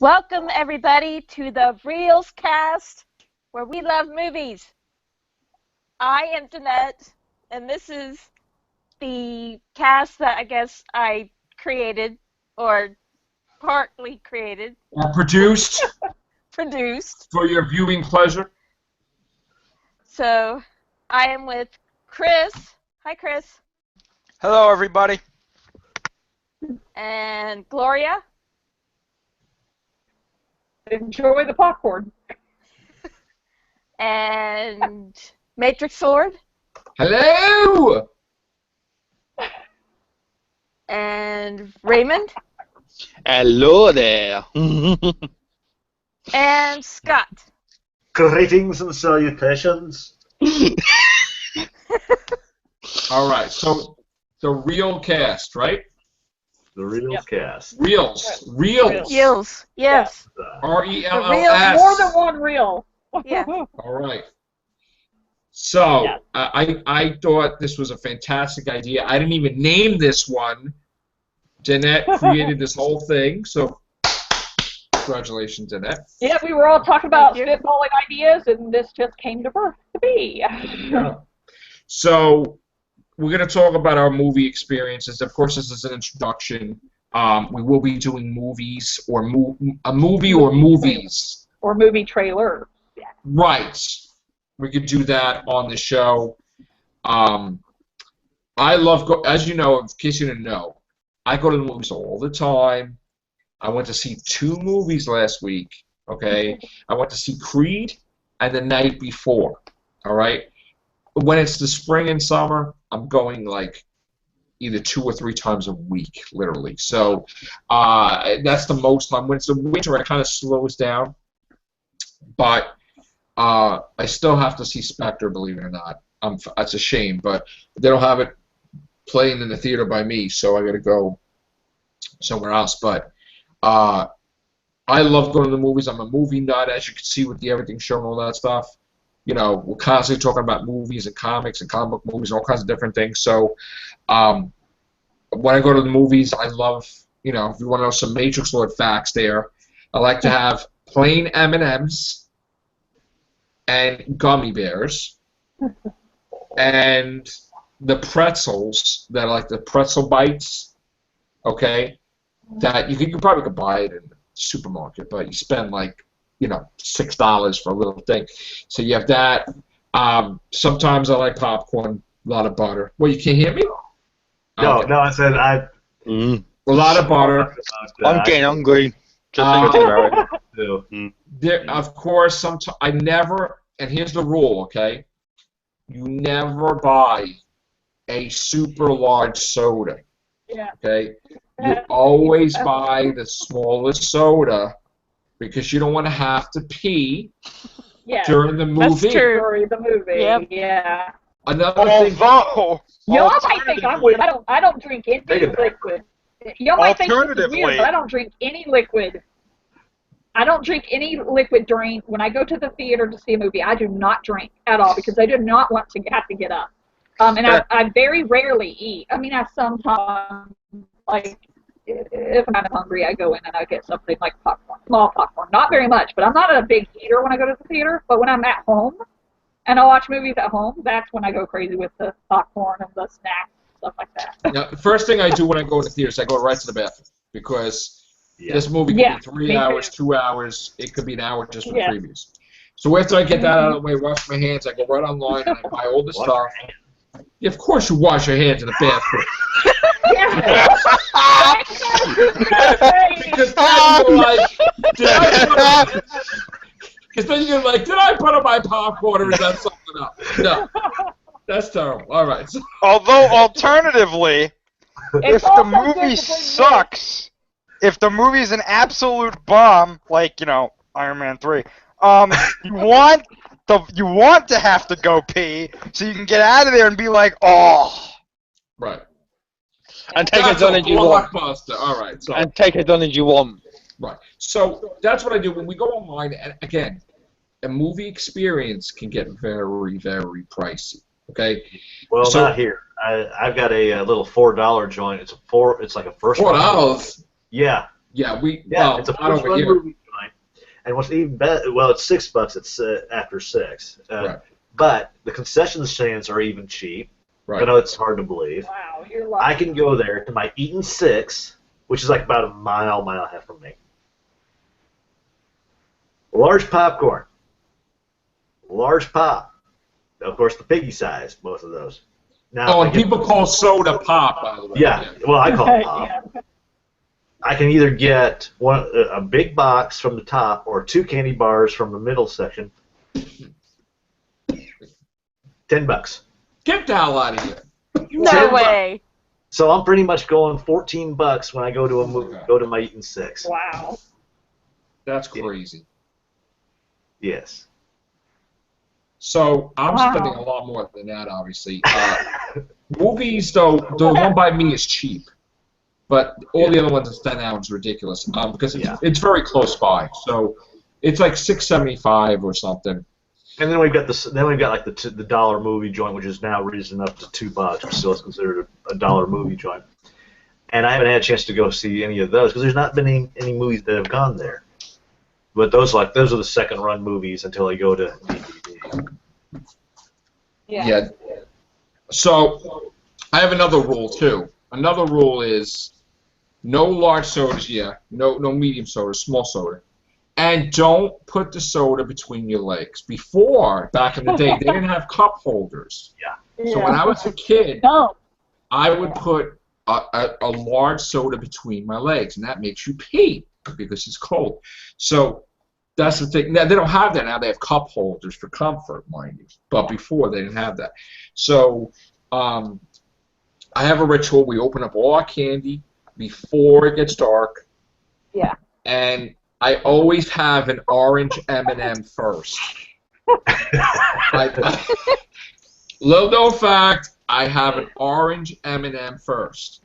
Welcome, everybody, to the Reels Cast, where we love movies. I am Danette, and this is the cast that I guess I created, or partly created. Or produced. Produced. For your viewing pleasure. So, I am with Chris. Hi, Chris. Hello, everybody. And Gloria. Enjoy the popcorn. And Matrix Sword. Hello! And Raymond. Hello there. And Scott. Greetings and salutations. All right, so the real cast, right? The Reels Cast. Reels. Reels. Yes. R-E-L-L-S. More than one reel. Yeah. All right. So, Yeah. I thought this was a fantastic idea. I didn't even name this one. Danette created this whole thing, so congratulations, Danette. Yeah, we were all talking about Thank you. spitballing ideas, and this just came to birth to be. Yeah. So, we're going to talk about our movie experiences. Of course, this is an introduction. We will be doing movies or a movie or movies. Or movie trailer. Yeah. Right. We could do that on the show. I love, as you know, in case you didn't know, I go to the movies all the time. I went to see 2 movies last week, okay? I went to see Creed and The Night Before, all right? When it's the spring and summer, I'm going like either 2 or 3 times a week, literally. So that's the most time. When it's the winter, it kind of slows down. But I still have to see Spectre, believe it or not. It's a shame, but they don't have it playing in the theater by me, so I got to go somewhere else. But I love going to the movies. I'm a movie nut, as you can see with the Everything Show and all that stuff. You know, we're constantly talking about movies and comics and comic book movies and all kinds of different things. So when I go to the movies, I love, you know, if you want to know some Matrix Lord facts there, I like to have plain M&Ms and gummy bears and the pretzels that are like the pretzel bites, okay, that you probably could buy it in the supermarket, but you spend like, you know, $6 for a little thing. So you have that. Sometimes I like popcorn, a lot of butter. Well, you can't hear me? No, Okay. no, I said A lot of butter. I'm getting hungry. Just thinking about it. There, of course, I never, and here's the rule, okay? You never buy a super large soda, Yeah. okay? You always buy the smallest soda because you don't want to have to pee Yeah. during the movie. That's true. During the movie. Yep. Yeah. Another thing. Although, Y'all might think I'm weird. I don't drink any liquid. Y'all might think this is weird, but I don't drink any liquid. I don't drink any liquid when I go to the theater to see a movie. I do not drink at all because I do not want to have to get up. And I very rarely eat. I mean, I sometimes, like, if I'm hungry, I go in and I get something like popcorn, small popcorn. Not very much, but I'm not a big eater when I go to the theater. But when I'm at home and I watch movies at home, that's when I go crazy with the popcorn and the snacks and stuff like that. Now, the first thing I do when I go to the theater is I go right to the bathroom because this movie could be 3 hours, 2 hours. It could be an hour just for the previews. So after I get that out of the way, wash my hands, I go right online and I buy all the stuff. Yeah, of course you wash your hands in the bathroom. Because then you're like, did I put on my popcorn or is that something else? No. That's terrible. All right. So, although alternatively, if the movie sucks, if the movie's an absolute bomb, like, you know, Iron Man 3, you want to have to go pee so you can get out of there and be like, oh. right. And take That's it done as you want. blockbuster. All right. So, And take it done as you want. right. So that's what I do when we go online. And again, a movie experience can get very, very pricey. Okay. Well, So- not here. I've got a little $4 joint. It's like a first. $4. Yeah, Yeah, it's a I don't first-run here. movie joint. And what's even better, well, it's $6. It's after 6. Right. But the concession stands are even cheap. Right. I know it's hard to believe. Wow, you're lucky. I can go there to my Eaton 6, which is like about a mile and a half from me. Large popcorn. Large pop. Of course, the piggy size, both of those. Now, And people call soda pop, by the way. Yeah, well, I call it pop. Yeah. I can either get a big box from the top or 2 candy bars from the middle section. $10. Get the hell out of here. No $10. way. So I'm pretty much going $14 when I go to a movie, go to my Eaton 6. Wow. That's crazy. Yes. So I'm Wow. spending a lot more than that, obviously. Movies, though, the one by me is cheap, but all the other ones that stand out is ridiculous because it's very close by. So it's like $6.75 or something. And then we've got like the dollar movie joint, which is now risen up to $2, which still is considered a dollar movie joint. And I haven't had a chance to go see any of those because there's not been any movies that have gone there. But those are the second-run movies until they go to DVD. Yeah. So I have another rule too. Another rule is no large sodas, no medium soda, small soda. And don't put the soda between your legs. Before, back in the day, they didn't have cup holders. Yeah. So when I was a kid, No. I would put a large soda between my legs, and that makes you pee because it's cold. So that's the thing. Now, they don't have that now. They have cup holders for comfort, mind you. But before, they didn't have that. So I have a ritual. We open up all our candy before it gets dark. Yeah. And I always have an orange M&M first. Little known fact, I have an orange M&M first.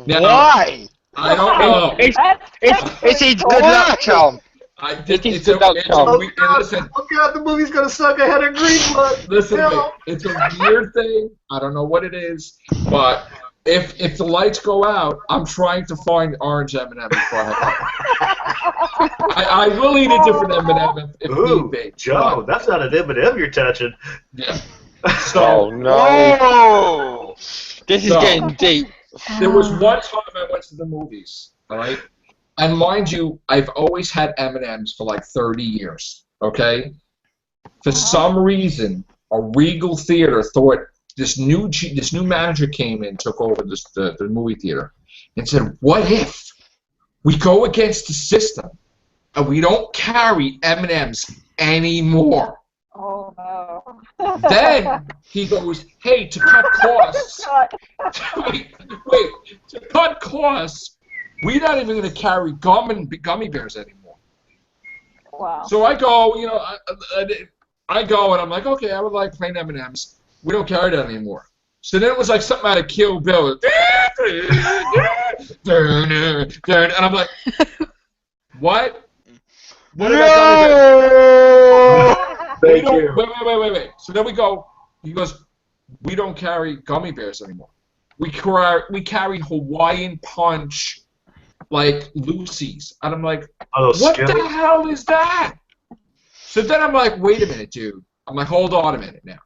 Now, Why? I don't know. It's a good luck, Tom. It's a weird, listen, Oh God, the movie's gonna suck. I had a green one. listen, it's a weird thing. I don't know what it is, but if the lights go out, I'm trying to find orange M&M before I will eat a different M&M if need be. Joe, that's not an M&M you're touching. Yeah. Oh So no! Oh! This is So- getting deep. there was one time I went to the movies, all right? And mind you, I've always had M&Ms for like 30 years, okay? For some reason, a Regal theater thought this new manager came in, took over the movie theater, and said, what if we go against the system and we don't carry M&Ms anymore? Oh no. Then he goes, hey, to cut costs, wait, to cut costs, we're not even going to carry gummy bears anymore. Wow. So I go, I go and I'm like, okay, I would like plain M&Ms. We don't carry that anymore. So then it was like something out of Kill Bill. And I'm like, what? What did I do? Thank you. Wait. So then we go, he goes, we don't carry gummy bears anymore. We carry Hawaiian Punch, like Lucy's. And I'm like, what the hell is that? So then I'm like, wait a minute, dude. I'm like, hold on a minute now.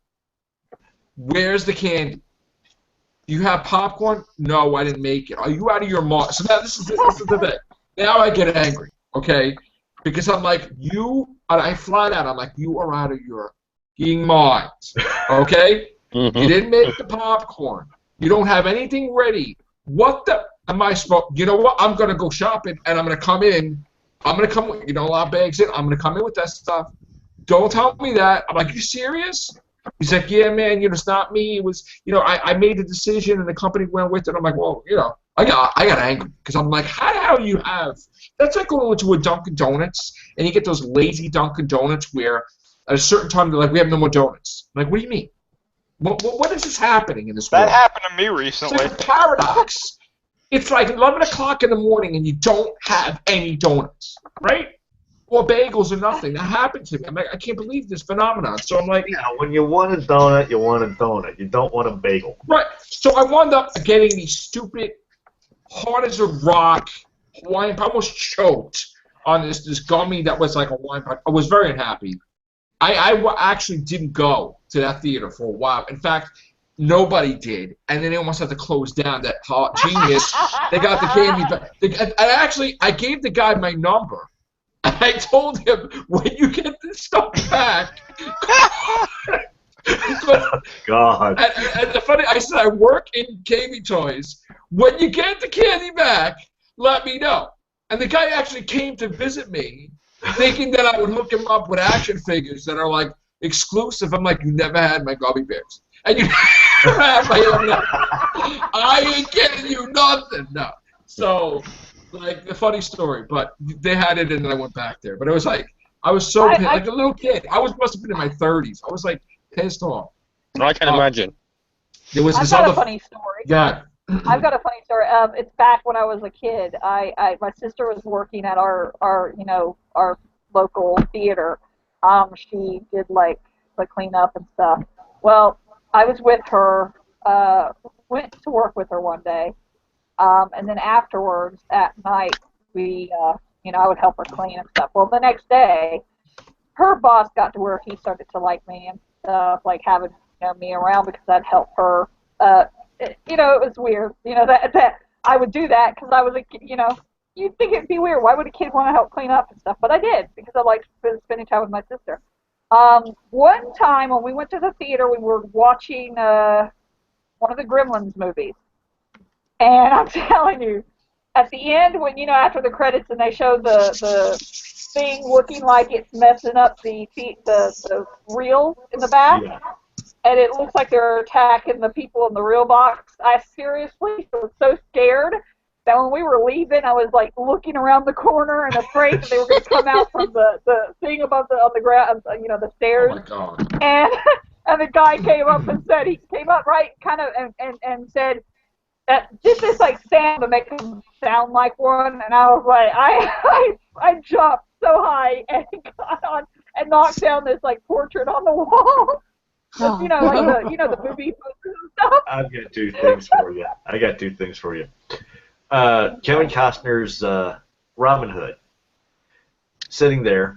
Where's the candy? Do you have popcorn? No, I didn't make it. Are you out of your mind? So now this is the thing. Now I get angry, okay? Because I'm like, I flat out, I'm like, you are out of your fucking mind, okay? You didn't make the popcorn. You don't have anything ready. What the am I supposed? You know what? I'm gonna go shopping and I'm gonna come in. I'm gonna come with, a lot of bags in. I'm gonna come in with that stuff. Don't tell me that. I'm like, you serious? He's like, yeah, man. It's not me. It was, I made the decision and the company went with it. I'm like, well, I got angry because I'm like, how the hell do you have? That's like going to a Dunkin' Donuts and you get those lazy Dunkin' Donuts where at a certain time they're like, we have no more donuts. I'm like, what do you mean? What is this happening in this world? That happened to me It's recently. like a paradox. It's like 11 o'clock in the morning and you don't have any donuts, right? Or bagels or nothing. That happened to me. I'm like, I can't believe this phenomenon. So I'm like, when you want a donut, you want a donut. You don't want a bagel. right. So I wound up getting these stupid, hard as a rock Hawaiian. I almost choked on this gummy that was like a Hawaiian punch. I was very unhappy. Actually didn't go to that theater for a while. In fact, nobody did, and then they almost had to close down that genius. They got the candy back. I gave the guy my number. I told him, when you get this stuff back. God. And the funny, I said, I work in KB Toys. When you get the candy back, let me know. And the guy actually came to visit me, thinking that I would hook him up with action figures that are like exclusive. I'm like, you never had my gummy bears. And you never had my I ain't getting you nothing. No. So, like, a funny story, but they had it and then I went back there. But it was like, I was so pissed, like a little kid. Must have been in my 30s. I was like pissed off. I can imagine. There was I've got a funny story. Yeah. I've got a funny story. It's back when I was a kid. My sister was working at our local theater. She did like the cleanup and stuff. Well, I was with her. Went to work with her one day, and then afterwards at night we, I would help her clean and stuff. Well, the next day, her boss got to where he started to like me and stuff, like having me around because I'd help her. It was weird, that I would do that because I was you'd think it'd be weird. Why would a kid want to help clean up and stuff? But I did because I liked spending time with my sister. One time when we went to the theater, we were watching one of the Gremlins movies. And I'm telling you, at the end, when, after the credits and they show the thing looking like it's messing up the reel in the back, Yeah. and it looks like they're attacking the people in the reel box, I seriously was so scared that when we were leaving, I was like looking around the corner and afraid that they were going to come out from the thing above on the ground, the stairs. Oh my God. And the guy came up and said, he came up right kind of and said, did this like sound to make him sound like one? And I was like, I jumped so high and got on and knocked down this like portrait on the wall. Like the movie posters and stuff. I've got two things for you. Kevin Costner's Robin Hood, sitting there,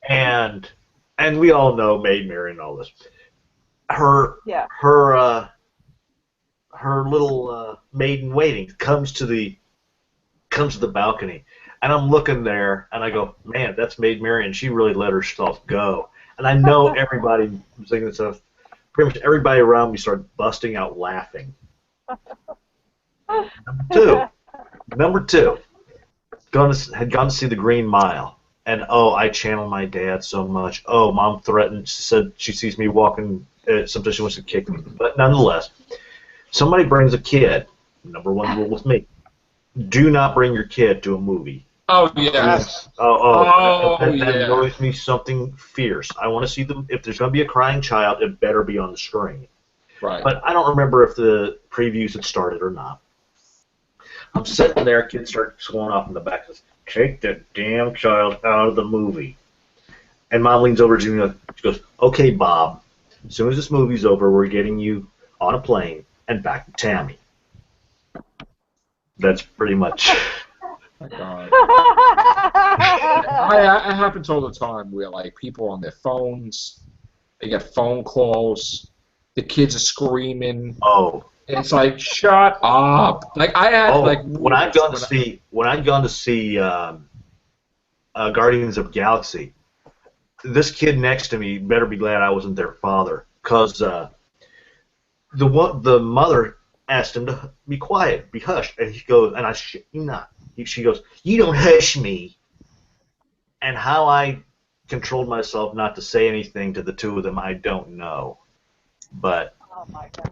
and we all know Maid Marian and all this. Her little maid in waiting comes to the balcony, and I'm looking there, and I go, man, that's Maid Marian. She really let herself go. And I know everybody was thinking stuff. Pretty much everybody around me started busting out laughing. Number two, had gone to see The Green Mile, and I channel my dad so much. Oh, Mom threatened, said she sees me walking, sometimes she wants to kick me. But nonetheless, somebody brings a kid. Number one rule with me: do not bring your kid to a movie. Oh, yes. That annoys me something fierce. I want to see them. If there's going to be a crying child, it better be on the screen. Right. But I don't remember if the previews had started or not. I'm sitting there, kids start going off in the back. Says, take that damn child out of the movie. And Mom leans over to me. She goes, okay, Bob, as soon as this movie's over, we're getting you on a plane and back to Tammy. That's pretty much... My God. It happens all the time where, like, people on their phones, they get phone calls, the kids are screaming. Oh. It's like, shut up. Like, I had, when I'd gone to see Guardians of the Galaxy, this kid next to me better be glad I wasn't their father, because the mother asked him to be quiet, be hushed, and he goes, and she goes, you don't hush me. And how I controlled myself not to say anything to the two of them, I don't know. But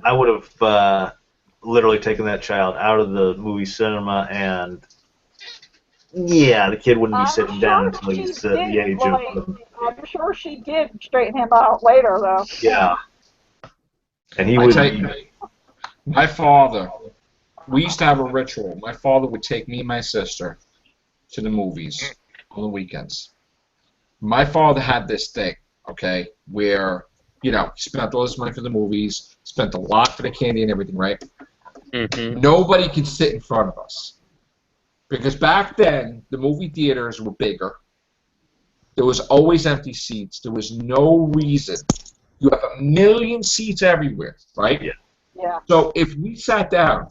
I would have literally taken that child out of the movie cinema, and the kid wouldn't be sitting down until he's the age of... I'm sure she did straighten him out later, though. Yeah. And he would... My father, we used to have a ritual. My father would take me and my sister to the movies on the weekends. My father had this thing, okay, where, he spent all his money for the movies, spent a lot for the candy and everything, right? Mm-hmm. Nobody could sit in front of us Because back then, the movie theaters were bigger. There was always empty seats. There was no reason. You have 1 million seats everywhere, right? Yeah. Yeah. So if we sat down,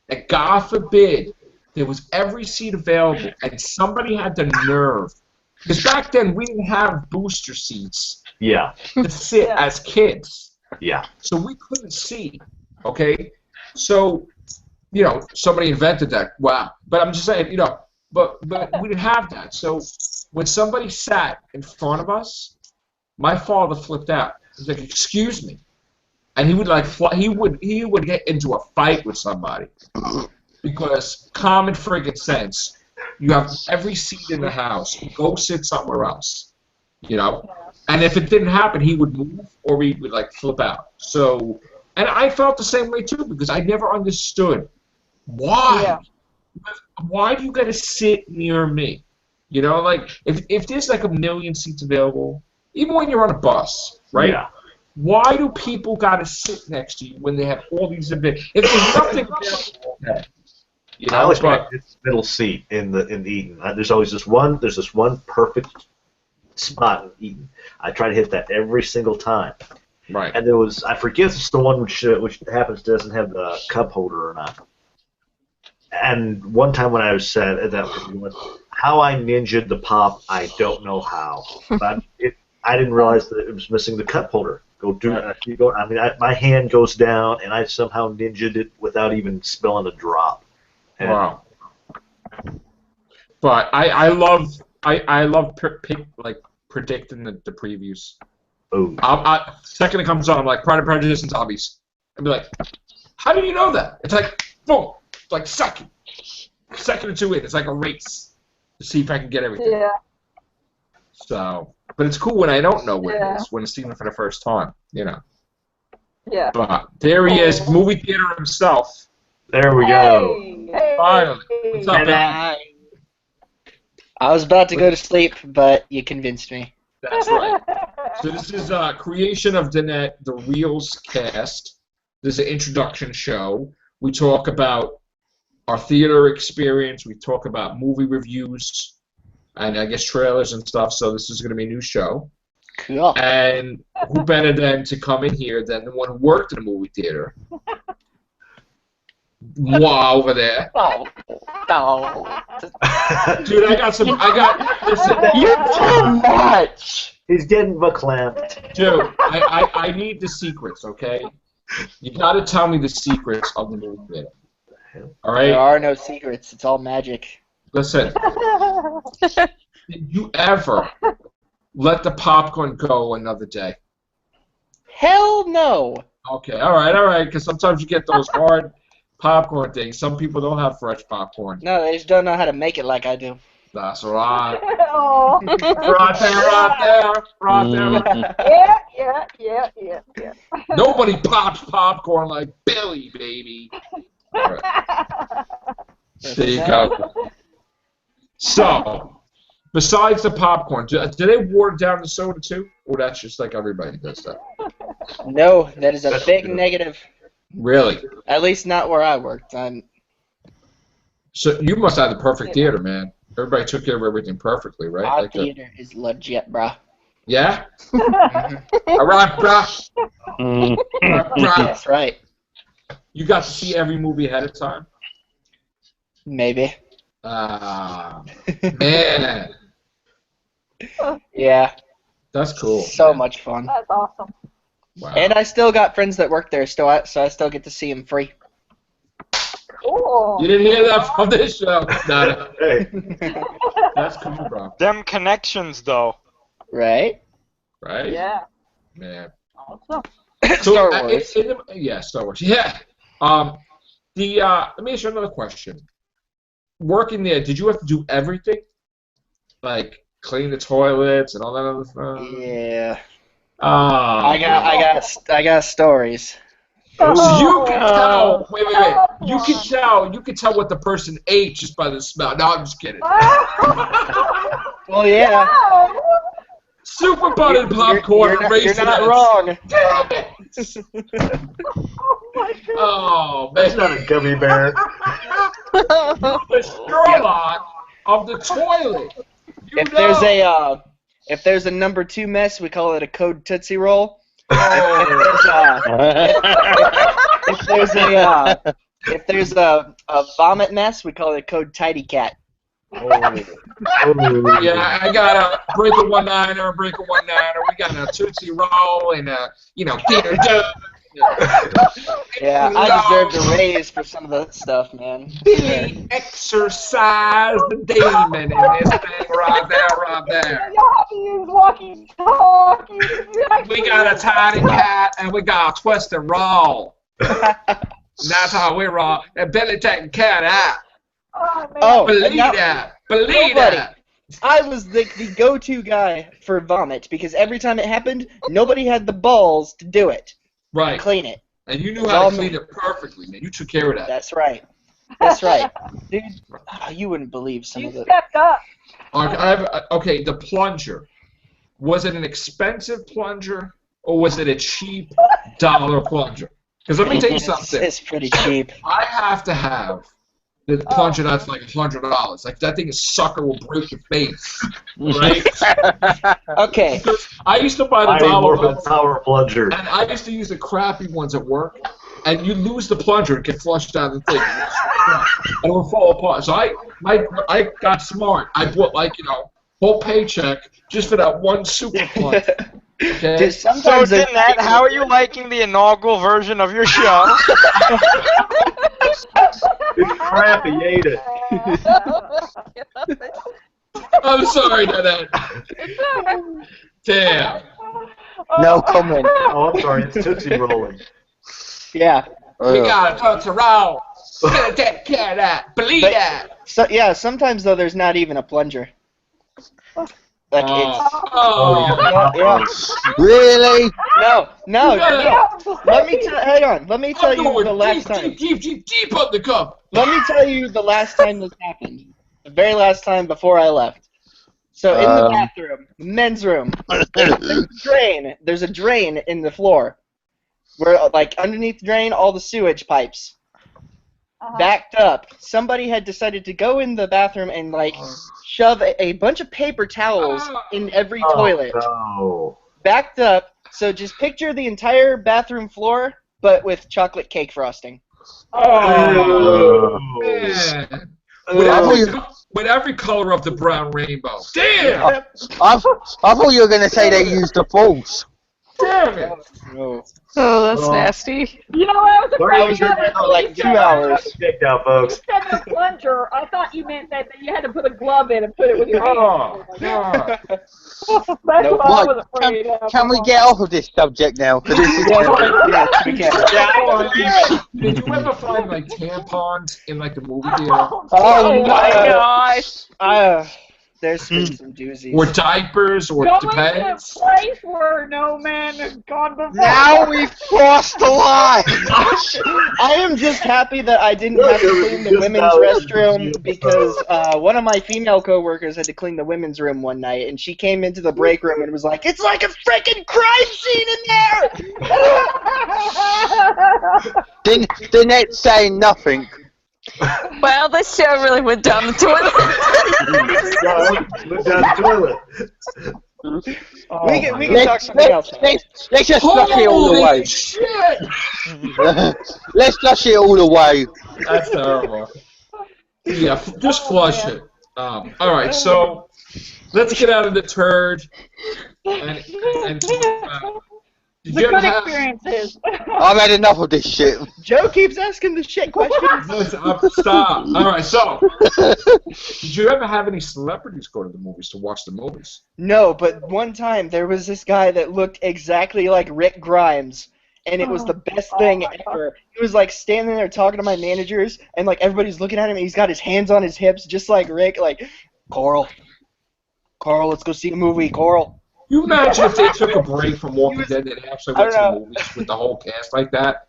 and God forbid, there was every seat available, and somebody had the nerve, because back then we didn't have booster seats Yeah. to sit as kids, Yeah. so we couldn't see. Okay, so somebody invented that. Wow, but I'm just saying, but we didn't have that. So when somebody sat in front of us, my father flipped out. He's like, "Excuse me," and he would he would get into a fight with somebody because common friggin' sense. You have every seat in the house. Go sit somewhere else, And if it didn't happen, he would move or he would flip out. So, and I felt the same way too because I never understood why. Yeah. Why do you got to sit near me? If there's 1 million seats available, even when you're on a bus, right? Yeah. Why do people got to sit next to you when they have all these events? If there's nothing available, okay. I always pick this middle seat in Eden. There's always this one perfect spot in Eden. I try to hit that every single time. Right. And I forget if it's the one which happens doesn't have the cup holder or not. And one time when I was said at that point, how I ninja'd the pop, I don't know how. But I didn't realize that it was missing the cup holder. My hand goes down, and I somehow ninja'd it without even spilling a drop. And wow. But I love predicting the previews. Oh. Second it comes on, I'm like Pride and Prejudice and Zombies. I'd be like, how do you know that? It's like boom, it's like second or two in. It's like a race to see if I can get everything. Yeah. So, but it's cool when I don't know what it is when it's seen it for the first time, Yeah. But there he is, movie theater himself. There we go. Hey. Finally. What's up, man? I was about to go to sleep, but you convinced me. That's right. So this is Creation of Danette, the Reels cast. This is an introduction show. We talk about our theater experience. We talk about movie reviews and I guess trailers and stuff. So this is going to be a new show. Cool. And who better than to come in here than the one who worked in a movie theater? Moi over there. Oh, no. Dude, listen. You're too much. He's getting verklempt. Dude, I need the secrets, okay? You gotta tell me the secrets of the movie theater. All right? There are no secrets. It's all magic. Listen. Did you ever let the popcorn go another day? Hell no. Okay, all right, because sometimes you get those hard popcorn things. Some people don't have fresh popcorn. No, they just don't know how to make it like I do. That's right. Oh. Right there. Yeah. Nobody pops popcorn like Billy, baby. All right. There you go. So, besides the popcorn, do they water down the soda too? Or that's just like everybody does that? No, that is a big negative. Really? At least not where I worked. So you must have the perfect theater, man. Everybody took care of everything perfectly, right? Our theater is legit, bruh. Yeah? Mm-hmm. All right, bruh. All right, bruh. That's right. You got to see every movie ahead of time? Maybe. Man. Yeah. That's cool. So much fun. That's awesome. Wow. And I still got friends that work there, so I still get to see them free. Cool. You didn't hear that from this show. No. Hey. That's cool, bro. Them connections, though. Right? Right? Yeah. Man. Awesome. So, Star Wars. Yeah, Star Wars. Yeah. Let me ask you another question. Working there, did you have to do everything? Like clean the toilets and all that other stuff? Yeah. I I got stories. So you can tell. Wait. You can tell what the person ate just by the smell. No, I'm just kidding. Well, yeah. Super buttered popcorn. You're not wrong. Oh, man. That's not a gummy bear. The Sherlock of the toilet. You If know. there's a number 2 mess, we call it a code Tootsie Roll. If there's a vomit mess, we call it a code Tidy Cat. Yeah, I got a break a 1-9er, break a 1-9er. We got a Tootsie Roll and theater dog. Yeah, I deserved a raise for some of the stuff, man. Billy exercise the demon in this thing right there. Y'all have to use walkie-talkie. We got a tiny cat and we got a twist and roll. That's how we roll. And Billy taking cat out. Oh, man. Believe that. Believe nobody. that. I was the go-to guy for vomit because every time it happened, nobody had the balls to do it. Right. Clean it. And you knew how to clean it perfectly, man. You took care of that. That's right. That's right. Dude, you wouldn't believe some You of the... stepped up. Okay, the plunger. Was it an expensive plunger or was it a cheap dollar plunger? Because let me tell you something. It's pretty cheap. I have to have the plunger that's like $100. Like that thing, sucker will break your face, right? Okay. I used to buy the I need more dollar of a ones, power plunger. and I used to use the crappy ones at work. And you lose the plunger and get flushed down the thing, and it will fall apart. So I got smart. I bought whole paycheck just for that one super plunger. Okay. Dude, So, sometimes they're- Danette, how are you liking the inaugural version of your show? It's crappy, ain't it? I'm sorry, Danette. Damn. No comment. Oh, I'm sorry. It's Tootsie Rolling. Yeah. We got to touch around. Get that cat out. Believe But- that. So yeah, sometimes though there's not even a plunger. Like Oh. yeah. Really? No. Yeah. Let me hang on. Let me tell I'm you going the last time. deep on the cup. Let me tell you the last time this happened. The very last time before I left. So in the bathroom, men's room, there's a drain in the floor. Where like underneath the drain, all the sewage pipes. Backed up. Somebody had decided to go in the bathroom and like shove a bunch of paper towels in every toilet. No. Backed up. So just picture the entire bathroom floor, but with chocolate cake frosting. Oh, Oh. man. Oh. With every color of the brown rainbow. Damn! I thought you were going to say they used the force. Damn it! No. Oh, that's Oh. nasty. You know, I was Where are afraid you of it. for like 2 hours. Kicked out, folks. You said the plunger. I thought you meant that you had to put a glove in and put it with your hand. Oh, God. That's what I was afraid of. Can we get off of this subject now? 'Cause this is Did you ever find like tampons in like the movie theater? Oh my gosh. There's been some doozies. Or diapers, or Going to a depends? place where no man has gone before. Now we've crossed the line. I am just happy that I didn't have to clean the women's restroom because one of my female coworkers had to clean the women's room one night, and she came into the break room and was like, "It's like a freaking crime scene in there!" Danette's saying nothing. Well, this show really went down the toilet. Went down the toilet. We can talk something else. Let's just flush it all Holy away. shit! Let's flush it all away. That's terrible. Yeah, just flush it. Alright, so let's get out of the turd and did The you ever good have, experiences. I've had enough of this shit. Joe keeps asking the shit questions. stop. Alright, so did you ever have any celebrities go to the movies to watch the movies? No, but one time there was this guy that looked exactly like Rick Grimes, and it was the best thing ever. He was like standing there talking to my managers, and like everybody's looking at him, and he's got his hands on his hips, just like Rick. Like, Carl, let's go see a movie, Carl. You imagine if they took a break from Walking Dead and actually went to the movies with the whole cast like that?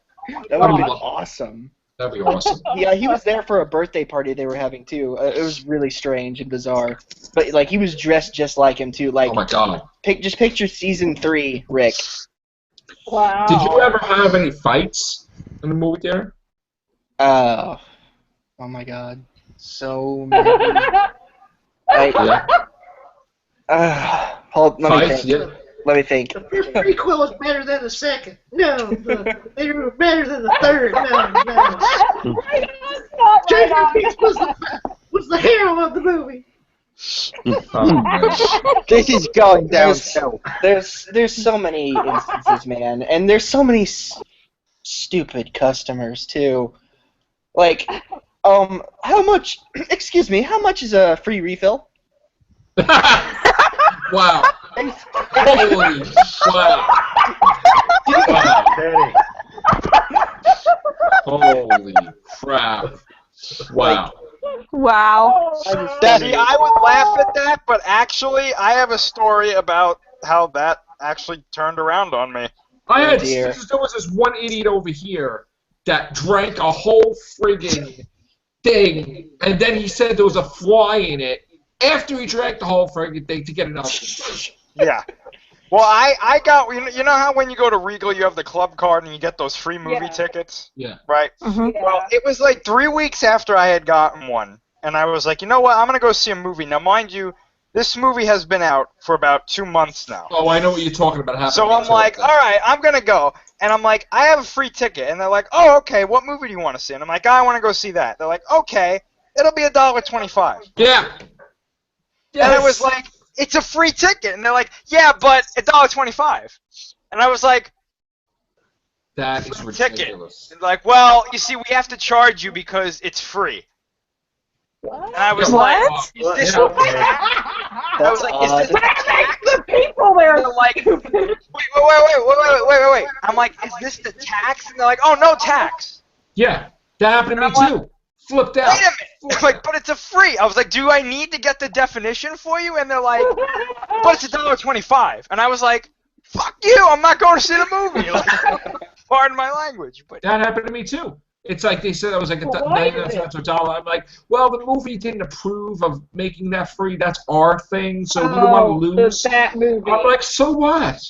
That would have been awesome. That'd be awesome. Yeah, he was there for a birthday party they were having too. It was really strange and bizarre, but like he was dressed just like him too. Like, Oh my god. just picture season 3, Rick. Wow. Did you ever have any fights in the movie theater? Oh my god. So many. Hold, let me Fights, think. yeah. Let me think. The first prequel was better than the second. No, they were better than the third. No. Stranger Things was the hero of the movie. This is going There's, downhill. there's so many instances, man, and there's so many stupid customers too. Like, how much? Excuse me, how much is a free refill? Wow. Holy wow. Penny. Holy crap. Wow. Wow. See, I would laugh at that, but actually, I have a story about how that actually turned around on me. I had dear. there was this one idiot over here that drank a whole friggin' thing, and then he said there was a fly in it after he drank the whole friggin' thing to get another. Yeah. Well, I got, you know how when you go to Regal, you have the club card and you get those free movie tickets? Yeah. Right? Mhm. Well, it was like 3 weeks after I had gotten one, and I was like, you know what, I'm going to go see a movie. Now, mind you, this movie has been out for about 2 months now. Oh, I know what you're talking about. So I'm like, all right, I'm going to go. And I'm like, I have a free ticket. And they're like, oh, okay, what movie do you want to see? And I'm like, I want to go see that. They're like, okay, it'll be $1.25. Yeah. And I was like, it's a free ticket. And they're like, yeah, but $1.25. And I was like, that is ridiculous. ticket. And like, well, you see, we have to charge you because it's free. And I was What? like, is this Yeah. I was like, is this a tax? The people there. They're like, wait. I'm like, is this the tax? And they're like, oh, no tax. Yeah. That happened to me And I'm too. Flipped out. Wait a minute. I'm like, but it's a free. I was like, do I need to get the definition for you? And they're like, but it's $1.25. And I was like, fuck you, I'm not going to see the movie. Like, pardon my language. But That happened to me too. It's like they said I was like Well, why 99 is cents or a dollar. I'm like, well, the movie didn't approve of making that free. That's our thing, so we don't want to lose. That movie. I'm like, so what?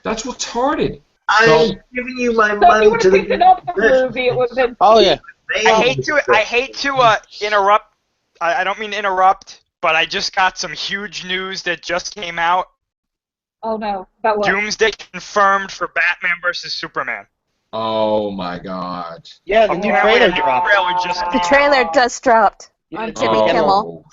That's retarded. I'm giving you my so if money you would to have picked the another movie, it would have been. Oh yeah. I hate to interrupt. I don't mean to interrupt, but I just got some huge news that just came out. Oh no, about what? Doomsday confirmed for Batman vs Superman. Oh my God. Yeah, the new trailer dropped. The trailer just dropped on Jimmy Oh, Kimmel.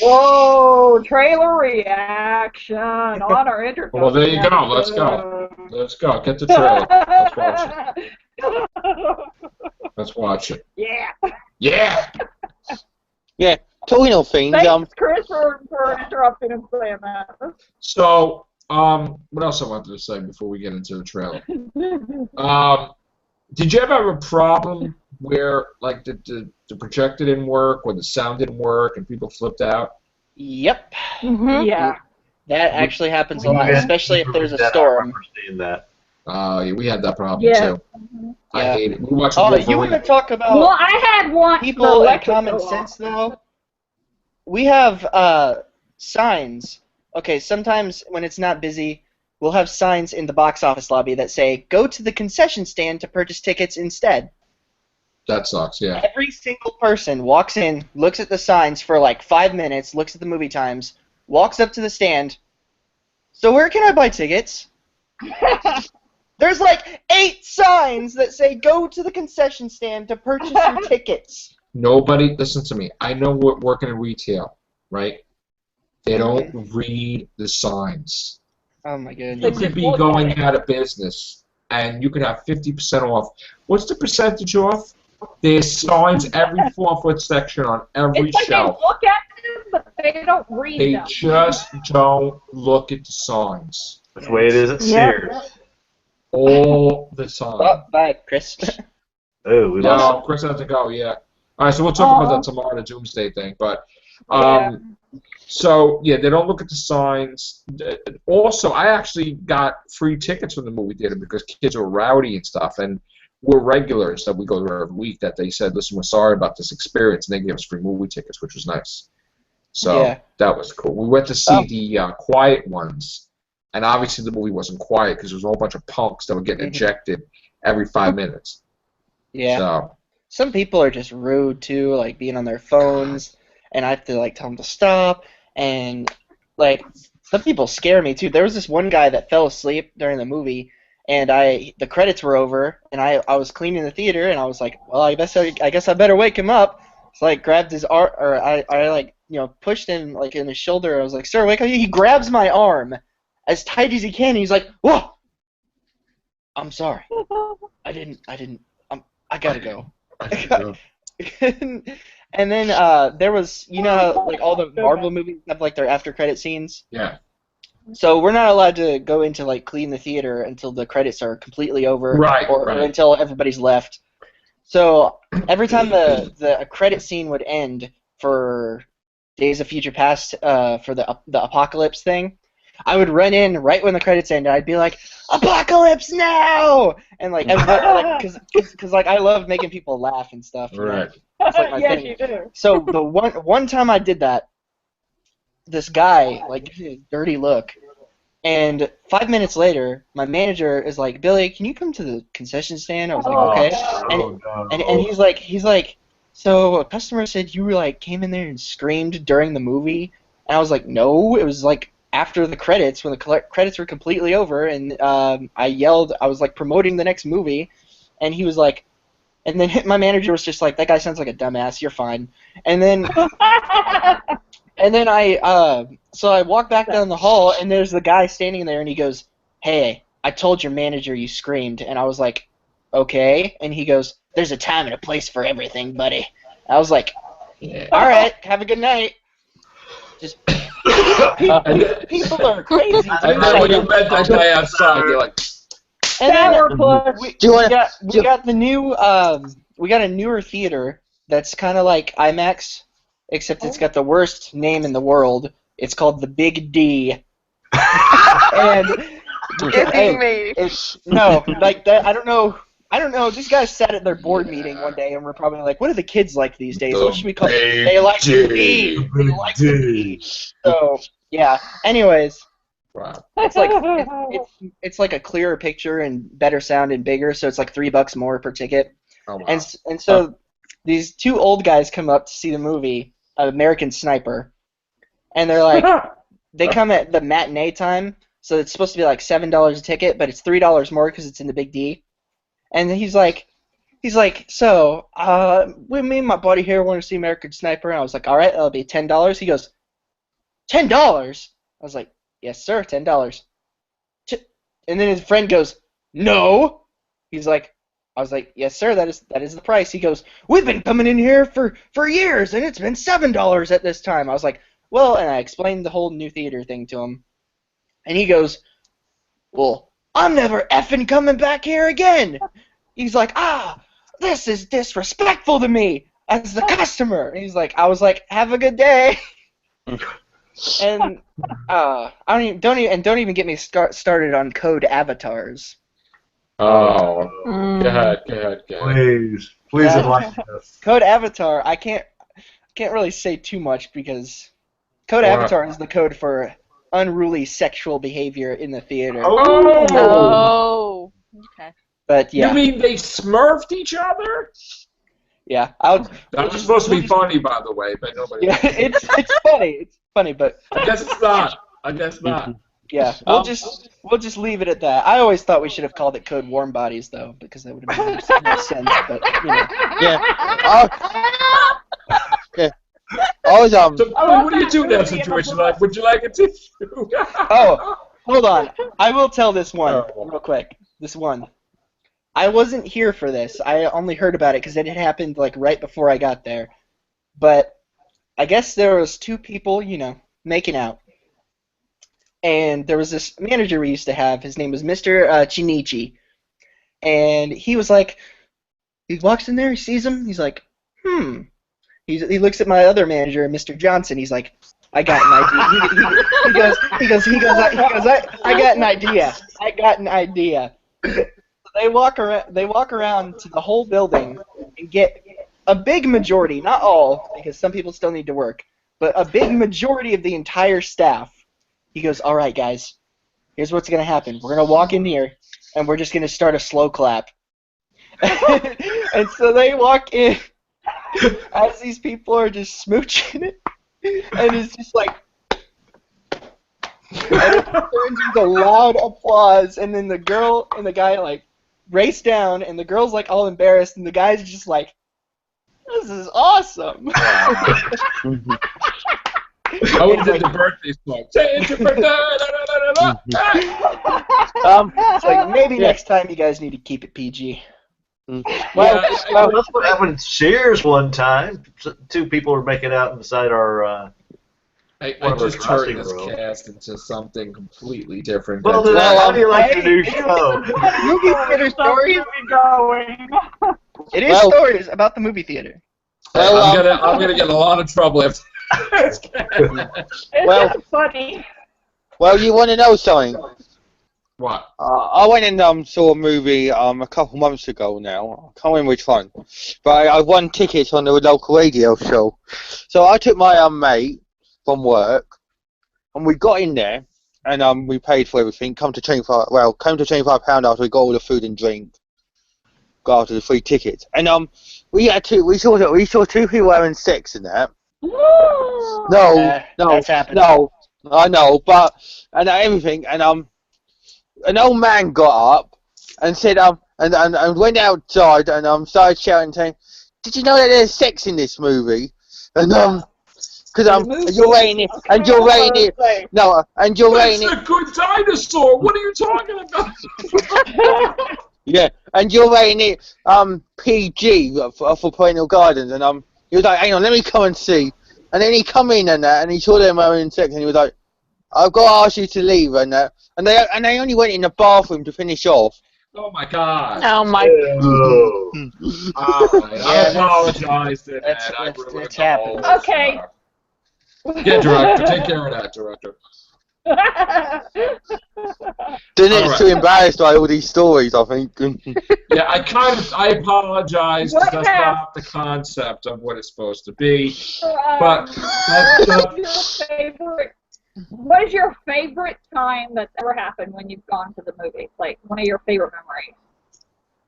Whoa, trailer reaction on our internet. Well, there you go. Let's go. Let's go. Get the trailer. Let's watch it. Let's watch it. Yeah. Yeah. Yeah. Talking of things, Thanks, Chris, for interrupting and saying that. So, what else I wanted to say before we get into the trailer? Did you ever have a problem where, like, the projector didn't work or the sound didn't work and people flipped out? Yep. Mhm. Yeah. That actually happens a lot, Yeah. especially if there's a I storm. remember seeing that. Yeah, we had that problem Yeah. too. I Yeah. hate it. We watched Oh, Wolverine. you want to talk about Well, I had one. people the and electric common go off. sense, though? We have signs. Okay, sometimes when it's not busy, we'll have signs in the box office lobby that say, go to the concession stand to purchase tickets instead. That sucks, yeah. Every single person walks in, looks at the signs for like 5 minutes, looks at the movie times, walks up to the stand. So where can I buy tickets? There's like 8 signs that say go to the concession stand to purchase your tickets. Nobody, listen to me. I know we're working in retail, right? They don't read the signs. Oh my You goodness. could be going out of business, and you could have 50% off. What's the percentage off? There's signs every 4-foot section on every It's like shelf. they look at them, but they don't read They them. just don't look at the signs That's the way it is at Yeah. Sears. all the time. Oh, bye, Chris. Oh, we lost. No, Chris has to go. Yeah. All right, so we'll talk about that tomorrow, the Doomsday thing. But so yeah, they don't look at the signs. Also, I actually got free tickets from the movie theater because kids were rowdy and stuff, and we're regulars that we go there every week. That they said, "Listen, we're sorry about this experience," and they gave us free movie tickets, which was nice. So Yeah. that was cool. We went to see the quiet ones, and obviously the movie wasn't quiet because there was a whole bunch of punks that were getting ejected every 5 minutes. Yeah. So some people are just rude too, like being on their phones, and I have to like tell them to stop. And like some people scare me too. There was this one guy that fell asleep during the movie, and the credits were over, and I was cleaning the theater, and I was like, well, I guess I better wake him up. So like grabbed his arm, or I like pushed him like in his shoulder. I was like, sir, wake up! He grabs my arm as tight as he can. And he's like, whoa! I'm sorry. I didn't. I gotta go. And then there was, how, like all the Marvel movies have like their after credit scenes. Yeah. So we're not allowed to go into like clean the theater until the credits are completely over, Right, or until everybody's left. So every time the credit scene would end for Days of Future Past, for the apocalypse thing, I would run in right when the credits ended. I'd be like, "Apocalypse now!" And like, because like I love making people laugh and stuff. Right. It's like my Yes, thing. you do. So the one time I did that, this guy like gave me a dirty look, and 5 minutes later, my manager is like, "Billy, can you come to the concession stand?" I was like, "Okay." And he's like, "So a customer said you were like came in there and screamed during the movie," and I was like, "No, it was like after the credits when the credits were completely over, and I yelled. I was like promoting the next movie, and he was like." And then my manager was just like, "That guy sounds like a dumbass. You're fine." And then, so I walk back down the hall, and there's the guy standing there, and he goes, "Hey, I told your manager you screamed." And I was like, "Okay." And he goes, "There's a time and a place for everything, buddy." I was like, "All right, have a good night." Just people are crazy. And then when you met that guy outside, you're like, And then we Do you wanna- got the new we got a newer theater that's kind of like IMAX, except it's got the worst name in the world. It's called the Big D. And no, like that. I don't know. These guys sat at their board meeting one day and were probably like, "What do the kids like these days? What should we call it?" They like the D. They like the D. So yeah. Anyways. wow. It's like it's like a clearer picture and better sound and bigger, so it's like $3 more per ticket. Oh, wow. And so these two old guys come up to see the movie, American Sniper, and they're like, they come at the matinee time, so it's supposed to be like $7 a ticket, but it's $3 more because it's in the Big D. And he's like, so me and my buddy here want to see American Sniper, and I was like, all right, that'll be $10. He goes, $10? I was like, yes, sir, $10. And then his friend goes, no. I was like, yes, sir, that is the price. He goes, we've been coming in here for years, and it's been $7 at this time. I was like, well, and I explained the whole new theater thing to him. And he goes, well, I'm never effing coming back here again. He's like, this is disrespectful to me as the customer. And I was like, have a good day. And don't even get me started on code avatars. Oh, go ahead. Please enlighten us. Code avatar. I can't really say too much because code avatar is the code for unruly sexual behavior in the theater. Oh. Okay. But yeah. You mean they smurfed each other? Yeah. That was supposed to be funny, by the way, but nobody. Yeah, it's funny. It's funny, but I guess it's not. I guess not. Yeah, we'll just leave it at that. I always thought we should have called it Code Warm Bodies, though, because that would have made more sense. But Yeah. Always So, what do you do in that situation? Like, would you like a tissue? Oh, hold on. I will tell this one real quick. This one. I wasn't here for this. I only heard about it because it had happened like right before I got there. But I guess there was two people, making out. And there was this manager we used to have. His name was Mr. Chinichi. And he was like, he walks in there, he sees him, he's like, He looks at my other manager, Mr. Johnson. He's like, I got an idea. He goes, I got an idea. I got an idea. They walk around to the whole building and get a big majority, not all, because some people still need to work, but a big majority of the entire staff. He goes, all right, guys, here's what's going to happen. We're going to walk in here, and we're just going to start a slow clap. And so they walk in as these people are just smooching it, and it's just like, and it turns into loud applause, and then the girl and the guy like race down, and the girl's like all embarrassed, and the guy's just like, "This is awesome." I would have did the birthday song. Say it's your birthday. It's like maybe next time you guys need to keep it PG. Well, that's what happened at Sears one time. Two people were making out inside our. I just turned this cast into something completely different. Well, how do you like your new show? Movie theater stories. It is stories about the movie theater. Well, I'm gonna get a lot of trouble after. It's just funny. Well, you want to know something? What? I went and saw a movie a couple months ago now. I can't remember which one. But I won tickets on the local radio show. So I took my mate from work, and we got in there, and we paid for everything. Came to £25 after we got all the food and drink. Got after the free tickets. And we saw two people having sex in that. That's happening. No, I know, but everything, and an old man got up and said and went outside and started shouting, saying, "Did you know that there's sex in this movie?" And because you're rating it, and you're rating it, no, and you're rating it. It's a good dinosaur. What are you talking about? Yeah, and you're rating it PG for parental guidance, and he was like, "Hang on, let me come and see." And then he come in and he saw them having sex, and he was like, "I've got to ask you to leave," and they only went in the bathroom to finish off. Oh my God! Oh my! I apologize to that. It's happened. Okay. Yeah, director, take care of that, director. Danette's too embarrassed by all these stories, I think. Yeah, I apologize because that's not the concept of what it's supposed to be. But what is your favorite time that's ever happened when you've gone to the movies? Like one of your favorite memories,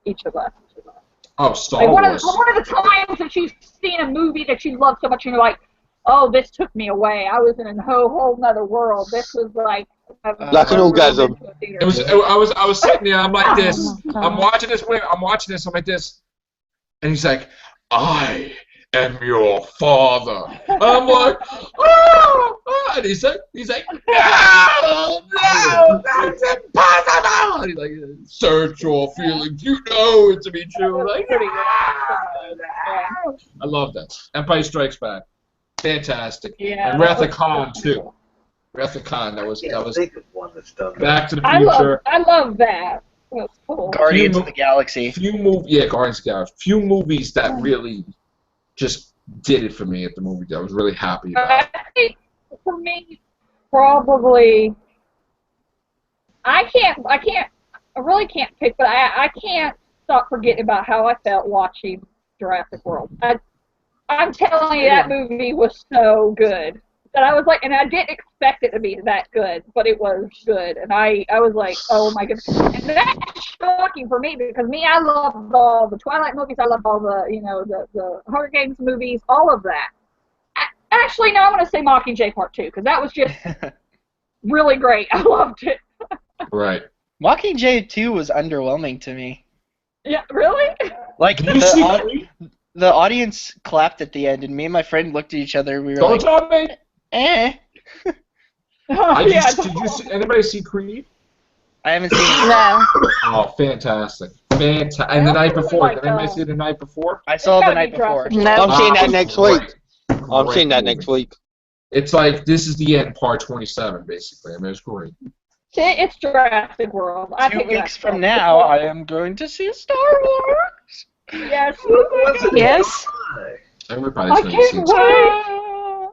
each of us. Oh, Star Wars. One of the times that you've seen a movie that you love so much, and you're like, "Oh, this took me away. I was in a whole nother world. This was like an orgasm." It was. I was sitting there. I'm like this. I'm watching this. I'm like this, and he's like, "I am your father." I'm like, "Oh!" And he's like, "No, that's impossible." And he's like, "Search your feelings. You know it to be true." I'm like, I love that. Empire Strikes Back. Fantastic. Yeah. And Wrath of Khan too. Wrath of Khan. That was one that's done. Back to the Future. I love that. That's cool. Guardians of the Galaxy. Guardians of the Galaxy. Few movies that really just did it for me at the movie. I was really happy about. I think for me, probably I really can't pick, but I can't stop forgetting about how I felt watching Jurassic World. I'm telling you, that movie was so good that I was like, and I didn't expect it to be that good, but it was good, and I was like, oh my goodness, and that's shocking for me because I loved all the Twilight movies, I loved all the the Hunger Games movies, all of that. Actually, no, I want to say Mockingjay Part 2 because that was just really great. I loved it. Right. Mockingjay 2 was underwhelming to me. Yeah, really? Like the audience clapped at the end, and me and my friend looked at each other. We were Don't like, tell me. "Eh." Did anybody see Creed? I haven't seen it. No. Oh, fantastic. And the night before. Did anybody see the night before? I saw the night before. No. I'm seeing that next week. I'm Great seeing that movie. next week. It's like, this is the end, part 27, basically. I mean, it's great. It's Jurassic World. 2 weeks from now, I am going to see Star Wars. Yes. Yes. Everybody's I going to can't see wait. it.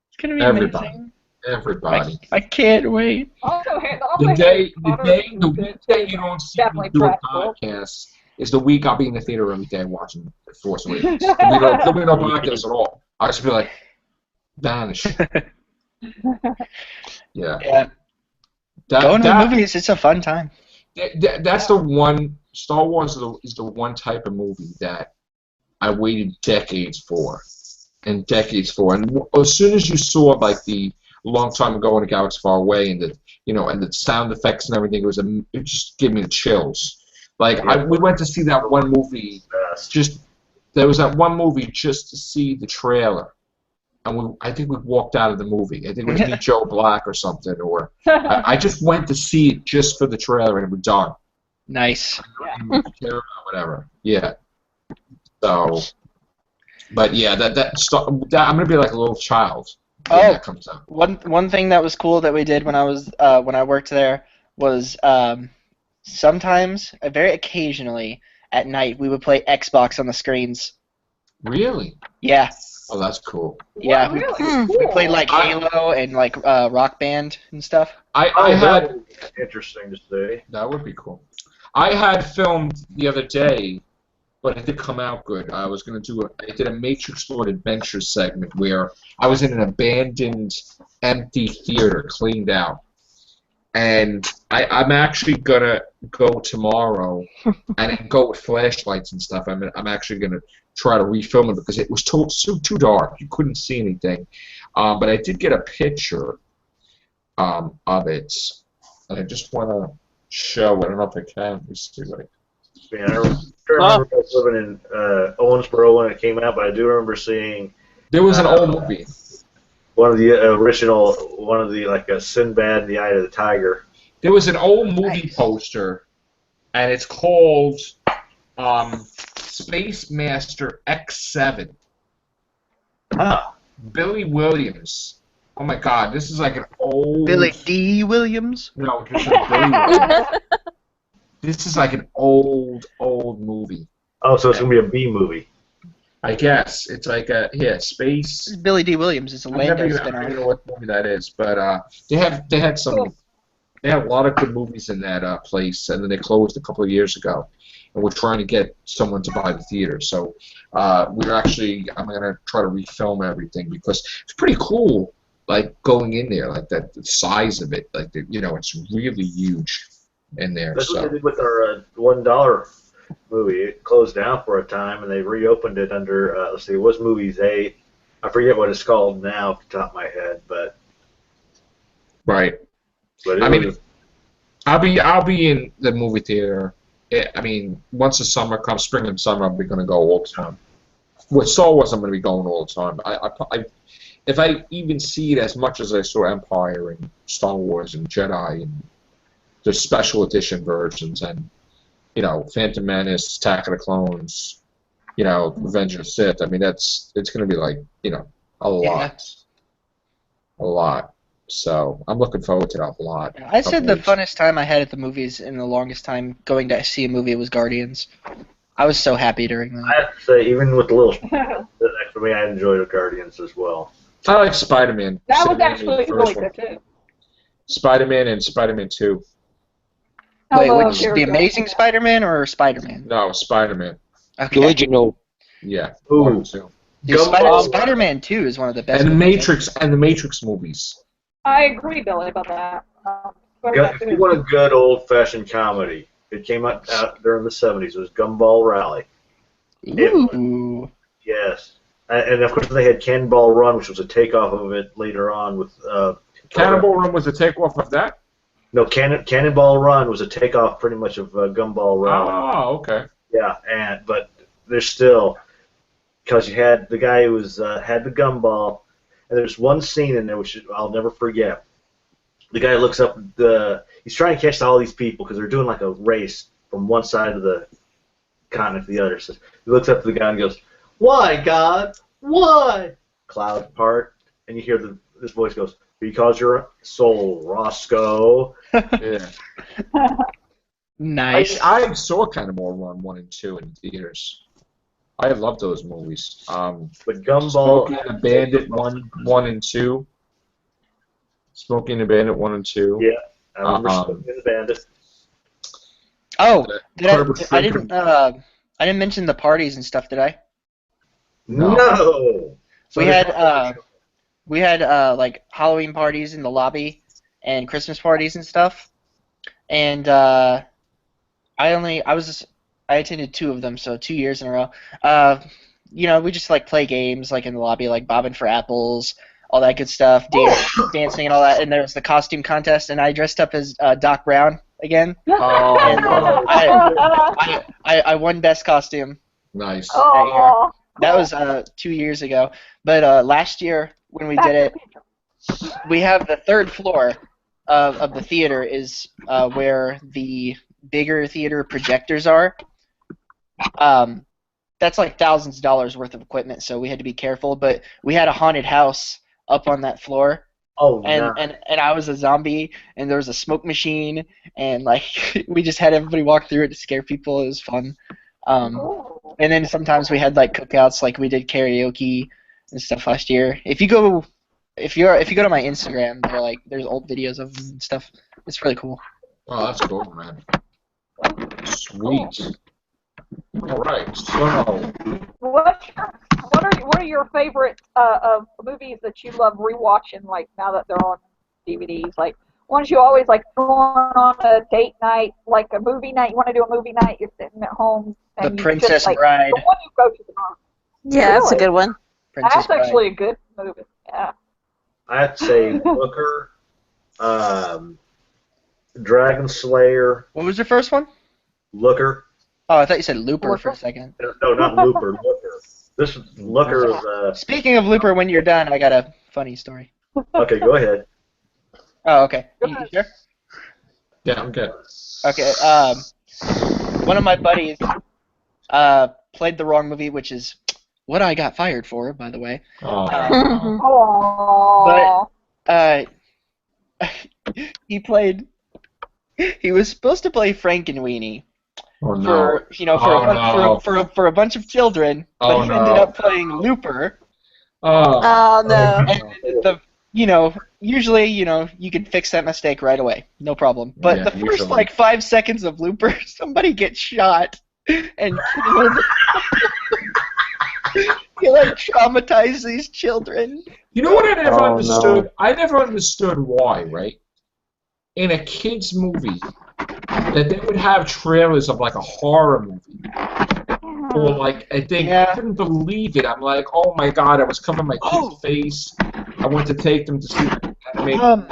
It's gonna be Everybody. amazing. Everybody. I can't wait. The day you don't see me do a podcast is the week I'll be in the theater every day watching Force Awakens. There'll be no podcast at all. I'll just be like, vanish. Yeah. Going to the movies, it's a fun time. That's the one. Star Wars is the one type of movie that I waited decades for, and decades for. And as soon as you saw like the long time ago in a galaxy far away, and the sound effects and everything, it just gave me the chills. Like we went to see that one movie. There was that one movie just to see the trailer, and I think we walked out of the movie. I think it was Meet Joe Black or something, or I just went to see it just for the trailer, and we're done. Nice. Whatever. Yeah. So, but yeah, that I'm gonna be like a little child when that comes out. One thing that was cool that we did when I worked there was sometimes, very occasionally, at night we would play Xbox on the screens. Really? Yeah. Oh, that's cool. Yeah. Really? We played like Halo and like Rock Band and stuff. I had interesting to say. That would be cool. I had filmed the other day, but it didn't come out good. I did a Matrix Lord Adventures segment where I was in an abandoned, empty theater, cleaned out. And I'm actually gonna go tomorrow and go with flashlights and stuff. I'm actually gonna try to refilm it because it was too dark. You couldn't see anything. But I did get a picture of it, and I just want to show it. I don't know if I can. Let me see what I remember living in Owensboro when it came out, but I do remember seeing. There was an old movie. One of the original, like a Sinbad and the Eye of the Tiger. There was an old movie poster, and it's called Space Master X7. Ah. Billy Williams. Oh my God, this is like an old. Billy D. Williams? No, this is Billy Williams. This is like an old movie. Oh, so it's gonna be a B movie. I guess it's like space. This is Billy D. Williams. It's a Lando I don't spinoff. know what movie that is, but they had a lot of good movies in that place, and then they closed a couple of years ago, and we're trying to get someone to buy the theater. So I'm gonna try to refilm everything because it's pretty cool. Like going in there, like that, the size of it, like it's really huge in there. That's what they did with our $1 movie. It closed down for a time, and they reopened it under. Let's see, it was Movies 8. I forget what it's called now, off the top of my head, but. Right. But I'll be in the movie theater. Once the summer comes, spring and summer, I'm going to go all the time. With Star Wars, I'm going to be going all the time. If I even see it as much as I saw Empire and Star Wars and Jedi and the special edition versions and Phantom Menace, Attack of the Clones, Revenge of the Sith. It's going to be like a lot, a lot. So I'm looking forward to that a lot. I said the funnest time I had at the movies in the longest time going to see a movie was Guardians. I was so happy during that. I have to say, even with the little for me, I enjoyed the Guardians as well. I like Spider-Man. That was actually really good too. Spider-Man and Spider-Man 2. Wait, which the Amazing Spider-Man or Spider-Man? No, Spider-Man. Okay. The original. Yeah. Ooh. Spider-Man 2 is one of the best. And the Matrix movies. I agree, Billy, about that. If you want a good old-fashioned comedy, it came out during the 70s. It was Gumball Rally. Ooh. Yes. And of course they had Cannonball Run, which was a takeoff of it later on with. Cannonball Run was a takeoff of that? No, Cannonball Run was a takeoff pretty much of Gumball Rally. Oh, okay. Yeah, but there's still because you had the guy who was had the gumball, and there's one scene in there which I'll never forget. The guy looks up he's trying to catch all these people because they're doing like a race from one side of the continent to the other. So he looks up to the guy and goes, "Why, God? Why?" Clouds part, and you hear this voice goes, "Because you're soul, Roscoe." Yeah. Nice. I saw Cannonball Run 1 and 2 in theaters. I love those movies. But Gumball. Smokey and the Bandit 1 and 2. Smokey and the Bandit 1 and 2. Yeah, I remember Smokey and the Bandit. Oh, I didn't mention the parties and stuff, did I? No. We had like Halloween parties in the lobby and Christmas parties and stuff. And I attended 2 of them, so 2 years in a row. We just like play games like in the lobby, like bobbing for apples, all that good stuff, dancing and all that. And there was the costume contest, and I dressed up as Doc Brown again. Oh, And I won best costume nice. that year. Oh, That was 2 years ago. But last year when we did it, we have the 3rd floor of the theater is where the bigger theater projectors are. That's like thousands of dollars worth of equipment, so we had to be careful. But we had a haunted house up on that floor, Oh, and no. and I was a zombie, and there was a smoke machine, and like we just had everybody walk through it to scare people. It was fun. And then sometimes we had like cookouts, like we did karaoke and stuff last year. If you go to my Instagram, there's old videos of them and stuff. It's really cool. Oh, that's cool, man. Sweet. All right, so What are your favorite movies that you love rewatching? Like now that they're on DVDs, like ones you always like going on a date night, like a movie night. You want to do a movie night? You're sitting at home. And The you Princess just, like, Bride. The one you go to the most. yeah, that's a good one. Princess That's Bride. actually a good movie. Yeah. I'd say Looker, Dragon Slayer, What was your first one? Looker. Oh, I thought you said Looper for a second. No, not Looper. Looker. This Looker is. Speaking of Looper, when you're done, I got a funny story. Okay, go ahead. Oh, okay. You sure? yeah, I'm good. Okay. One of my buddies played the wrong movie, which is what I got fired for, by the way. Oh, Aww. But he was supposed to play Frankenweenie oh no. for a bunch of children, but Oh, he no. ended up playing Looper. Oh, Oh no. And usually, you can fix that mistake right away, no problem. But Yeah, the first usually. 5 seconds of Looper, somebody gets shot and killed. He traumatized these children. you know what I never Oh, understood? no. I never understood why, right? In a kids' movie, that they would have trailers of like a horror movie. Or like, I couldn't believe it. I'm like, oh my god, I was covering my kid's face. I went to take them to see the animated.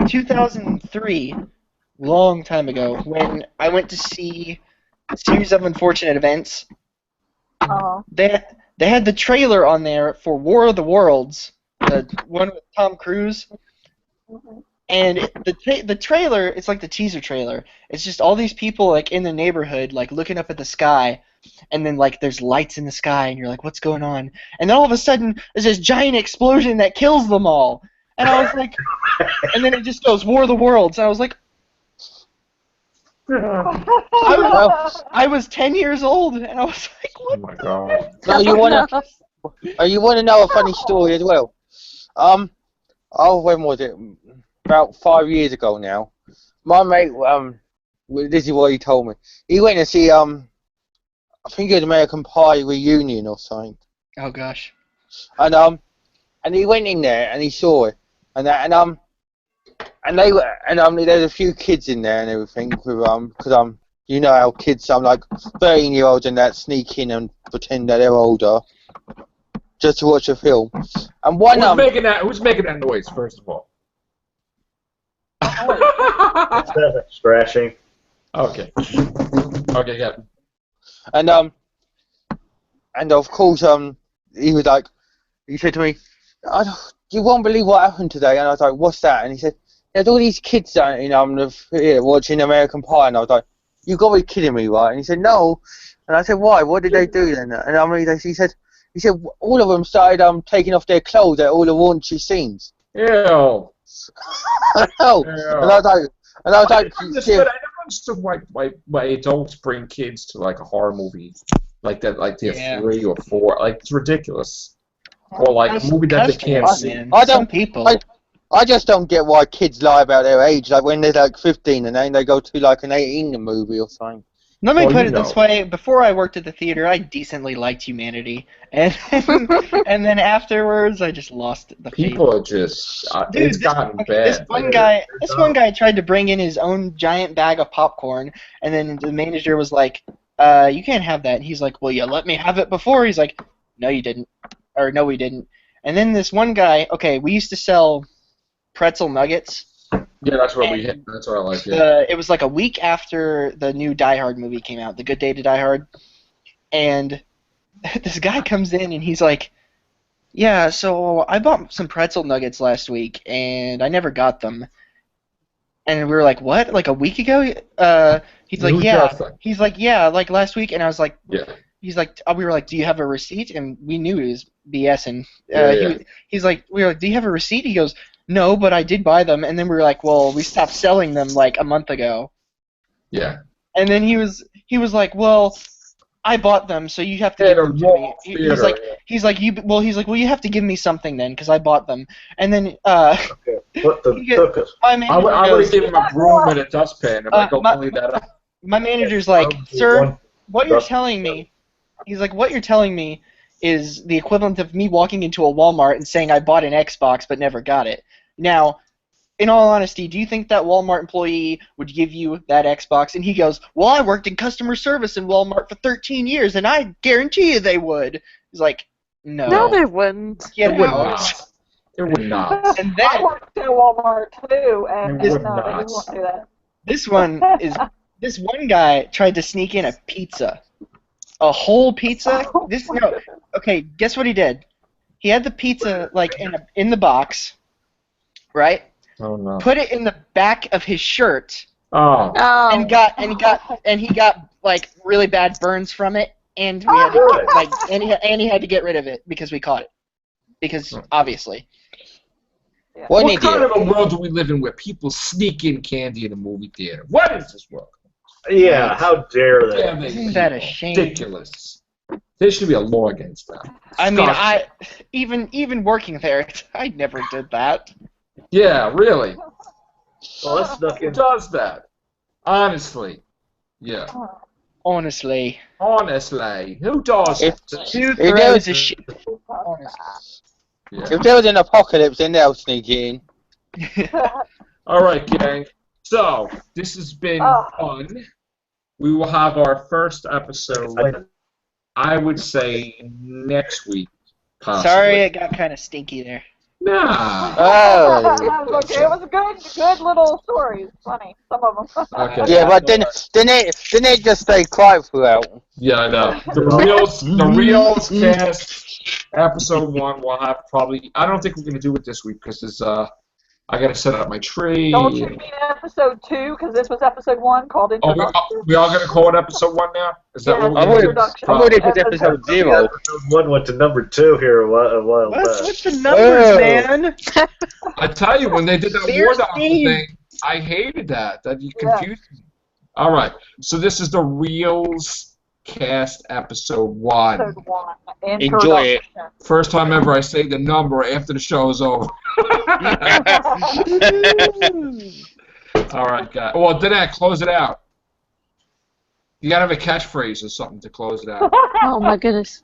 2003, long time ago, when I went to see a series of unfortunate events. Oh. They had the trailer on there for War of the Worlds, the one with Tom Cruise. And the trailer, it's like the teaser trailer. It's just all these people in the neighborhood looking up at the sky, and then there's lights in the sky, and you're like, what's going on? And then all of a sudden there's this giant explosion that kills them all. And I was like, and then it just goes War of the Worlds, and I was like, I was 10 years old, and I was like, Oh what? my god. No, you want to know a funny story as well? When was it? About 5 years ago now. My mate, this is what he told me. He went to see, I think it was American Pie reunion or something. Oh gosh. And he went in there and he saw it, and there's a few kids in there and everything because you know how kids, 13-year-olds and that sneak in and pretend that they're older just to watch a film. And one Who's making that noise, first of all? Scratching. Okay. Okay, yeah. and of course he was like, he said to me, you won't believe what happened today. And I was like, what's that? And he said, there's all these kids here watching American Pie. And I was like, you got to be kidding me, right? And he said, no. And I said, why? What did they do then? And he said all of them started taking off their clothes at all the raunchy scenes. Ew. Oh, Yeah. and I was like, I never understood why adults bring kids to a horror movie like that, they're 3 or 4. It's ridiculous. Or a movie that they can't see. Some people. I just don't get why kids lie about their age. When they're 15 and then they go to an 18 movie or something. Let me Well, put you it this know. way: before I worked at the theater, I decently liked Humanity, and and then afterwards, I just lost the faith. People are just, it's Dude, gotten this bad. one guy tried to bring in his own giant bag of popcorn, and then the manager was like, "You can't have that." And he's like, "Well, you let me have it before." He's like, "No, you didn't," or "No, we didn't." And then this one guy, okay, we used to sell pretzel nuggets. Yeah, that's what we hit. That's what I like. Yeah. It was like a week after the new Die Hard movie came out, The Good Day to Die Hard, and this guy comes in and he's like, "Yeah, so I bought some pretzel nuggets last week and I never got them." And we were like, "What? Like a week ago?" He's like, Who "Yeah." does that? He's like, "Yeah, like last week." And I was like, Yeah. He's like, we were like, "Do you have a receipt?" And we knew he was BS. And Yeah. he's like, we were like, "Do you have a receipt?" He goes, "No, but I did buy them." And then we were like, "Well, we stopped selling them like a month ago." Yeah. And then he was like, "Well, I bought them, so you have to Yeah, give them the to me." raw theater, He's like, well, you have to give me something then, because I bought them. And then Okay. What the took us? my I manager would have goes, given him a broom and a dustpan and like, only that. my manager's like, One "Sir, what you're dust- telling me," he's like, "what you're telling me is the equivalent of me walking into a Walmart and saying I bought an Xbox but never got it." Now, in all honesty, do you think that Walmart employee would give you that Xbox? And he goes, "Well, I worked in customer service in Walmart for 13 years, and I guarantee you they would." He's like, "No." No, they wouldn't. Get It would out. not. It would not. And I then worked at Walmart too, and It would no, they not. won't do that. this one guy tried to sneak in a pizza. A whole pizza? Okay, guess what he did? He had the pizza like in the box, right? Oh no. Put it in the back of his shirt, Oh. Oh. and he got like really bad burns from it, and we had to and he had to get rid of it because we caught it. Because obviously. What an What kind idiot. of a world do we live in where people sneak in candy in a movie theater? What is this world? Yeah, how dare they? Damn, Isn't that a shame? Ridiculous. There should be a law against that. I mean, Disgusting. even working there, I never did that. Yeah, really. Well, that's snuck Who in. does that? Honestly. Yeah. Honestly. Honestly. Who does If- that? Two If there throws was- of shit. Honestly. Yeah. If there was an apocalypse, then they'll sneak in. All right, gang. So, this has been fun. We will have our first episode, I would say, next week. Possibly. Sorry, it got kind of stinky there. Nah. Oh. That was okay. It was a good little story. It's funny, some of them. Okay. Yeah, but then it just stayed quiet throughout. Yeah, I know. The Reels cast episode 1 will have probably. I don't think we're gonna do it this week because I gotta set up my tree. Don't you mean episode 2? Because this was episode 1 called Oh, Introduction. we are gonna call it episode 1 now. Is that what we're I'm gonna do? Introduction. I'm already for episode 0. Episode 1 went to number 2 here a while back. What's the numbers, Oh. man? I tell you, when they did that Dear War Dogs Steve. thing, I hated that. That you confused me. All right, so this is the Reels cast episode 1. Episode 1. Enjoy it. First time ever I say the number after the show is over. All right, guys. Well, Danette, close it out. You gotta have a catchphrase or something to close it out. Oh my goodness.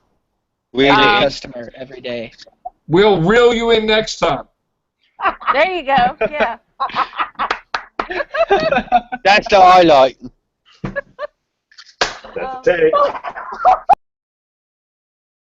Really? Customer every day. We'll reel you in next time. There you go. Yeah. That's the highlight. That's a take.